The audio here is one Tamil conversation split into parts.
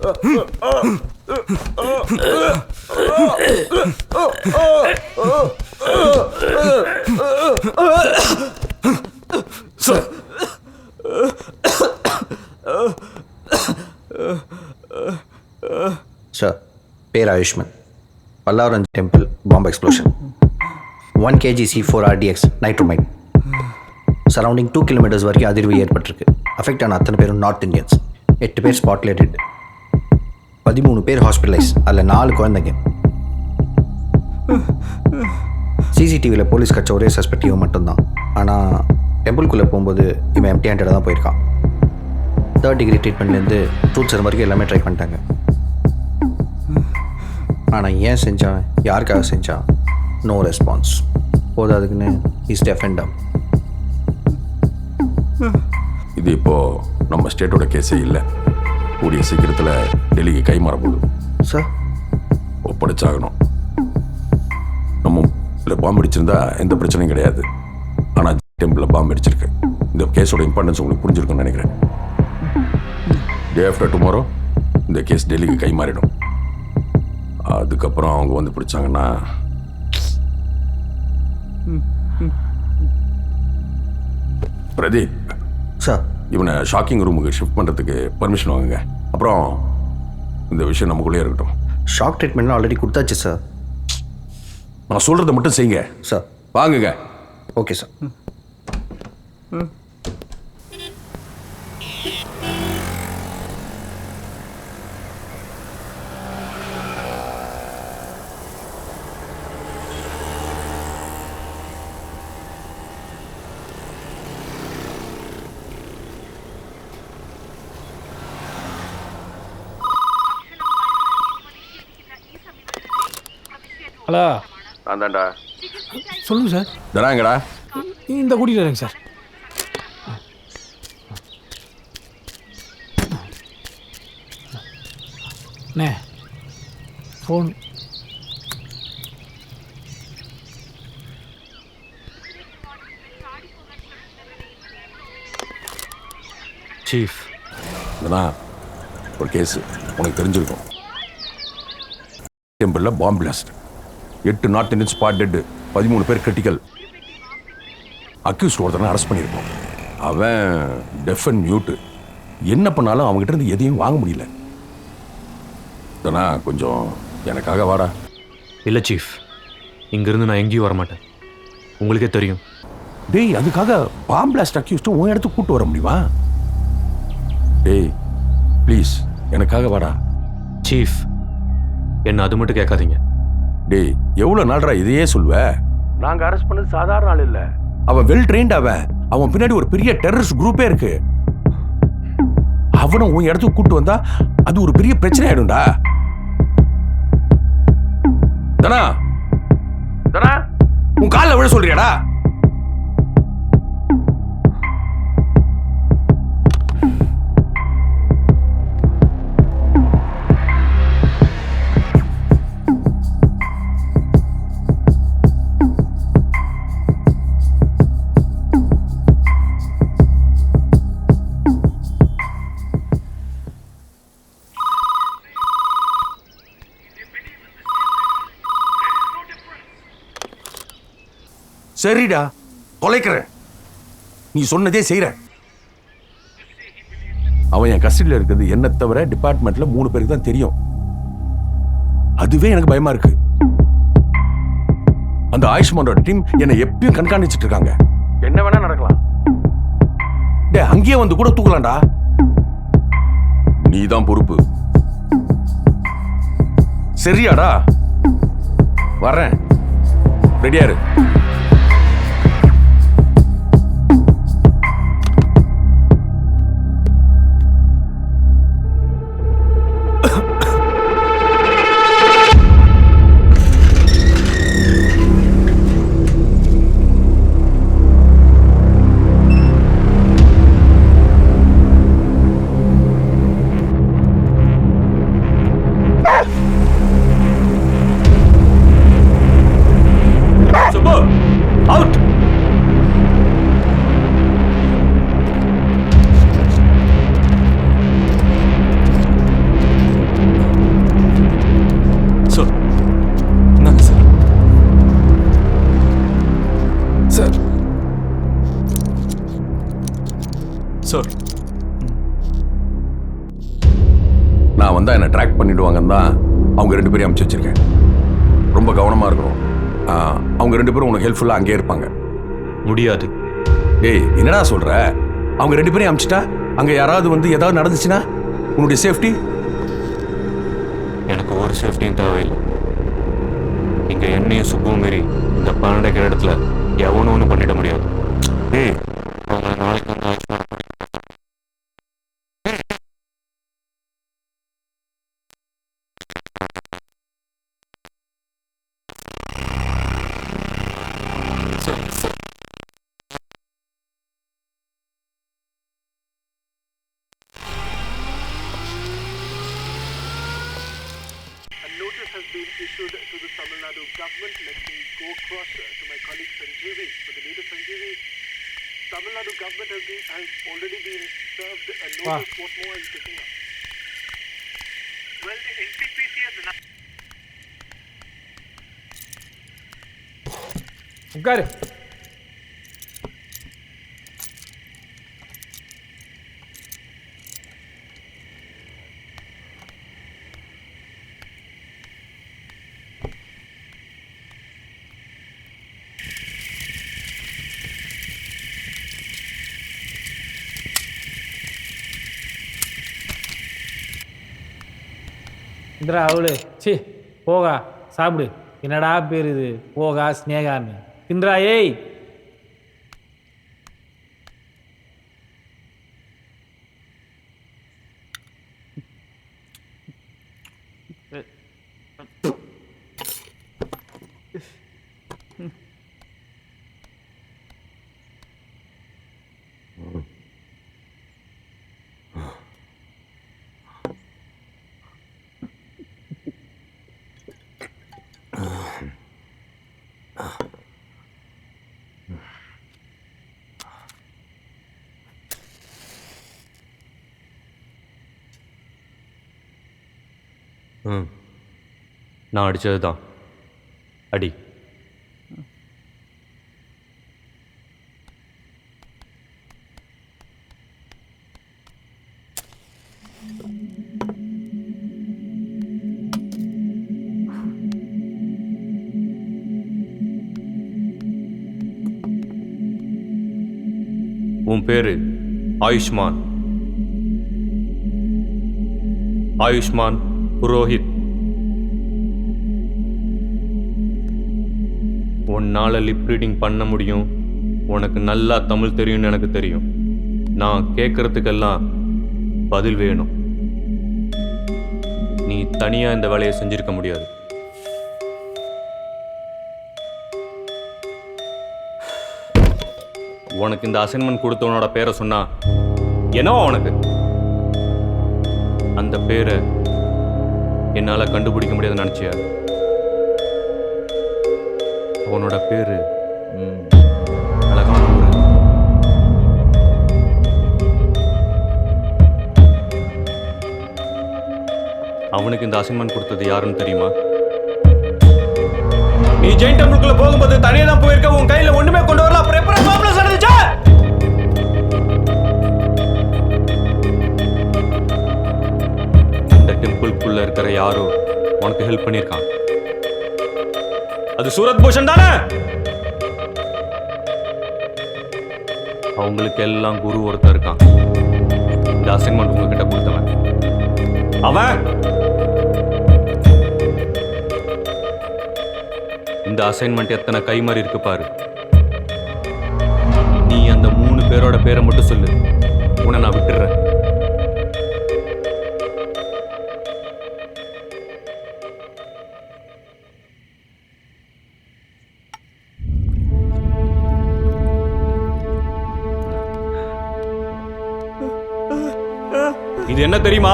சார், சார் பேர் Ayushman. Pallavaram temple bomb explosion. 1 kg C4 RDX நைட்ரோமைட். சரௌண்டிங் 2 kilometers வரைக்கும் அதிர்வு ஏற்பட்டிருக்கு. அஃபெக்ட் ஆன அத்தனை பேரும் நார்த் இந்தியன்ஸ். 8 பேர் ஸ்பாட்ல டெட். 13 பேர் ஹாஸ்பிட்டலைஸ். அதில் 4 குழந்தைங்க. சிசிடிவியில் போலீஸ் கட்ச ஒரே சஸ்பெக்ட் இவன் மட்டும்தான். ஆனால் டெம்பிள்குள்ளே போகும்போது இவன் எம்டி ஹேண்டடாக தான் போயிருக்கான். 3rd degree ட்ரீட்மெண்ட்லேருந்து ட்ரூத் செரம் வரைக்கும் எல்லாமே ட்ரை பண்ணிட்டாங்க. ஆனால் ஏன் செஞ்சான், யாருக்காக செஞ்சான், நோ ரெஸ்பான்ஸ். போதாதுக்குன்னு இஸ் டெஃப் அண்ட் டம்ப். இது இப்போது நம்ம ஸ்டேட்டோட கேஸே இல்லை. கூடிய சீக்கிரத்தில் டெல்லிக்கு கை மாறப்போகுது சார். ஒப்படைச்சாகணும். நம்ம இல்லை பாம்பு அடிச்சிருந்தா எந்த பிரச்சனையும் கிடையாது. ஆனால் டெம்பிளில் பாம்பு அடிச்சிருக்கு. இந்த கேஸோட இம்பார்ட்டன்ஸ் உங்களுக்கு புரிஞ்சிருக்குன்னு நினைக்கிறேன். டே ஆஃப்டர் டுமாரோ இந்த கேஸ் டெல்லிக்கு கை மாறிடும். அதுக்கப்புறம் அவங்க வந்து பிடிச்சாங்கன்னா பிரதீப் சார், இவனை ஷாக்கிங் ரூமுக்கு ஷிஃப்ட் பண்ணுறதுக்கு பர்மிஷன் வாங்குங்க. அப்புறம் இந்த விஷயம் நமக்குள்ளே இருக்கட்டும். ஷாக் ட்ரீட்மெண்ட்லாம் ஆல்ரெடி கொடுத்தாச்சு சார். நான் சொல்கிறத மட்டும் செய்யுங்க சார். வாங்குங்க. Okay sir. ஹலோ, நான் தான்டா. சொல்லுங்கள் சார். தராங்கடா. இந்த கூட்டிகிட்டு வரேங்க சார். அண்ணே ஃபோன். சீஃப், இதெல்லாம் ஒரு கேஸு உனக்கு தெரிஞ்சிருக்கும். டெம்பிளில் பாம்பு blast. 8 north Indian spot dead, 13 பேர் கிரிட்டிக்கல். அக்யூஸ்ட் ஒருத்தனை அரெஸ்ட் பண்ணியிருக்கோம். அவன் டெஃப் அண்ட் மியூட்டு. என்ன பண்ணாலும் அவங்ககிட்ட இருந்து எதையும் வாங்க முடியல. இதெல்லாம் கொஞ்சம் எனக்காக வாடா. இல்லை சீஃப், இங்கேருந்து நான் எங்கேயும் வரமாட்டேன். உங்களுக்கே தெரியும். டேய், அதுக்காக பாம்பு பிளாஸ்ட் அக்யூஸ்ட்டு உன் இடத்துக்கு கூப்பிட்டு வர முடியுமா? டேய் ப்ளீஸ் எனக்காக வாடா. சீஃப், என்ன அது மட்டும் கேட்காதீங்க. டேய், எவ்வளோ நாள்ரா இதையே சொல்லுவ? நாங்கள் அரெஸ்ட் பண்ணது சாதாரண ஆள் இல்லை. அவன் வெல் ட்ரெயின்ட். அவன் பின்னாடி ஒரு பெரிய டெரரிஸ்ட் குரூப்பே இருக்கு. அவனை உன் இடத்துக்கு கூட்டு வந்தா அது ஒரு பெரிய பிரச்சனை ஆயிடும்டா. தனா தனா, உன் காலில் விழ சொல்றியாடா? சரிடா, கொலைக்கிறேன். நீ சொன்னதே செய்கிறேன். அவன் என் கஸ்டடியில் இருக்கிறது என்ன தவிர டிபார்ட்மெண்ட்ல 3 பேருக்கு தான் தெரியும். அதுவே எனக்கு பயமா இருக்கு. அந்த ஆயுஷ்மானோட டீம் என்னை எப்பயும் கண்காணிச்சுட்டு இருக்காங்க. என்ன வேணா நடக்கலாம். அங்கேயே வந்து கூட தூக்கலாம்டா. நீ தான் பொறுப்பு. சரியாடா? வர்றேன். ரெடியா இரு. Sabah! சார். நான் வந்தால் என்னை ட்ராக் பண்ணிவிடுவாங்கன்னு தான் அவங்க 2 பேரையும் அமுச்சு வச்சுருக்கேன். ரொம்ப கவனமாக இருக்கணும். அவங்க 2 பேரும் உனக்கு ஹெல்ப்ஃபுல்லாக அங்கேயே இருப்பாங்க. முடியாது. டேய் என்னடா சொல்கிற? அவங்க 2 பேரையும் அமுச்சிட்டா அங்கே யாராவது வந்து ஏதாவது நடந்துச்சுன்னா உன்னுடைய சேஃப்டி? எனக்கு ஒரு சேஃப்டியும் தேவையில்லை. இங்கே என்னையும் சுப்பும் மாரி இந்த 12 இடத்துல எவனும் ஒன்றும் பண்ணிட முடியாது. ஏய் அவங்களை நாளைக்கு வந்து Ayushman Notice has been issued to the Tamil Nadu government. Let me go across to my colleague Sanjeevi. For the latest Sanjeevi, Tamil Nadu government has already been served a notice. What more are you picking up? Well, the NTPC has உட்காரு. இந்திரா அவளு சி போகா சாப்பிடு. என்னடா பேர் இது? போகா ஸ்னேகான்னு. இந்திரா ஏய் நான் அடித்தது தான். அடி. உன் பேரு ஆயுஷ்மான். ஆயுஷ்மான் புரோஹித். உன்னால் லிப் ரீடிங் பண்ண முடியும், உனக்கு நல்லா தமிழ் தெரியும்னு எனக்கு தெரியும். நான் கேட்கறதுக்கெல்லாம் பதில் வேணும். நீ தனியாக இந்த வேலையை செஞ்சிருக்க முடியாது. உனக்கு இந்த அசைன்மெண்ட் கொடுத்தவனோட பேரை சொன்னா என்னவோ உனக்கு அந்த பேரை என்னால் கண்டுபிடிக்க முடியாதுன்னு நினச்சியா? அவனோட பேரு அழகான ஊரு. அவனுக்கு இந்த அசைன்மெண்ட் கொடுத்தது யாருன்னு தெரியுமா? நீ ஜெயின் டெம்பிளுக்குள்ள போகும்போது தனியா தான் போயிருக்க. உன் கையில ஒண்ணுமே கொண்டு வரல. அப்புறம் எப்படி ப்ராப்ளம் நடந்துச்சு? இந்த டெம்பிளுக்குள்ள இருக்கிற யாரோ உனக்கு ஹெல்ப் பண்ணியிருக்கான். அது சூரத் பூஷன் தானே? அவங்களுக்கு எல்லாம் குரு ஒருத்தர் இருக்கான். இந்த அசைன்மெண்ட் உங்ககிட்ட கொடுத்தவன் அவன். இந்த அசைன்மெண்ட் எத்தனை கைமாறி இருக்கு பாரு. நீ அந்த 3 பேரோட பேரை மட்டும் சொல்லு, உன்னை நான் விட்டுறேன். இது என்ன தெரியுமா?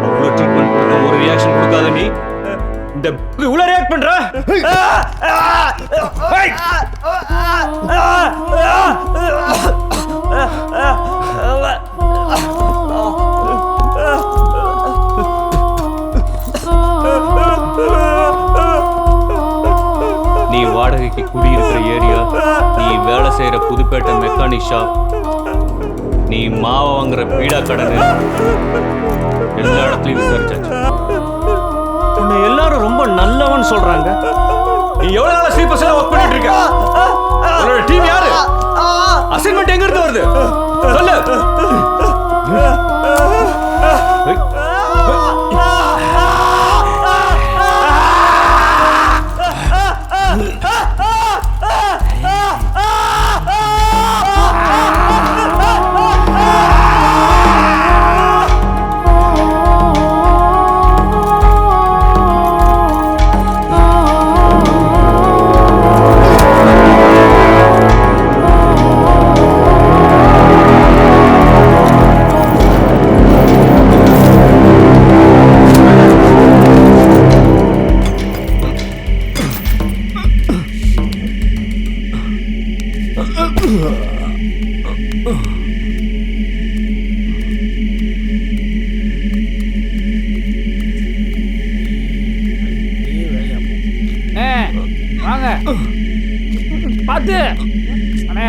அவ்வளவு ட்ரீட்மெண்ட் கொடுக்க ஒரு ரியாக்ஷன் கொடுக்காத நீ இந்த இவ்வளவு ரியாக்ட் பண்ற? நீ வாடகைக்கு குடியிருக்கிற ஏரியா, நீ வேலை செய்யற புதுப்பேட்டை மெக்கானிக் ஷாப், நீ மாவை வாங்குற பீடா கடனு, எல்லா இடத்துலயும் விசாரிச்சாச்சு. உன்னை எல்லாரும் ரொம்ப நல்லவன் சொல்றாங்க. நீ எவ்வளவு நாளா ஸ்லீப்பர்ஸ்ல ஒர்க் பண்ணிட்டு இருக்க? உன்னோட டீம் யாரு? அசைன்மெண்ட் எங்க இருந்து வருது சொல்லு. வாங்க பார்த்து அண்ணே.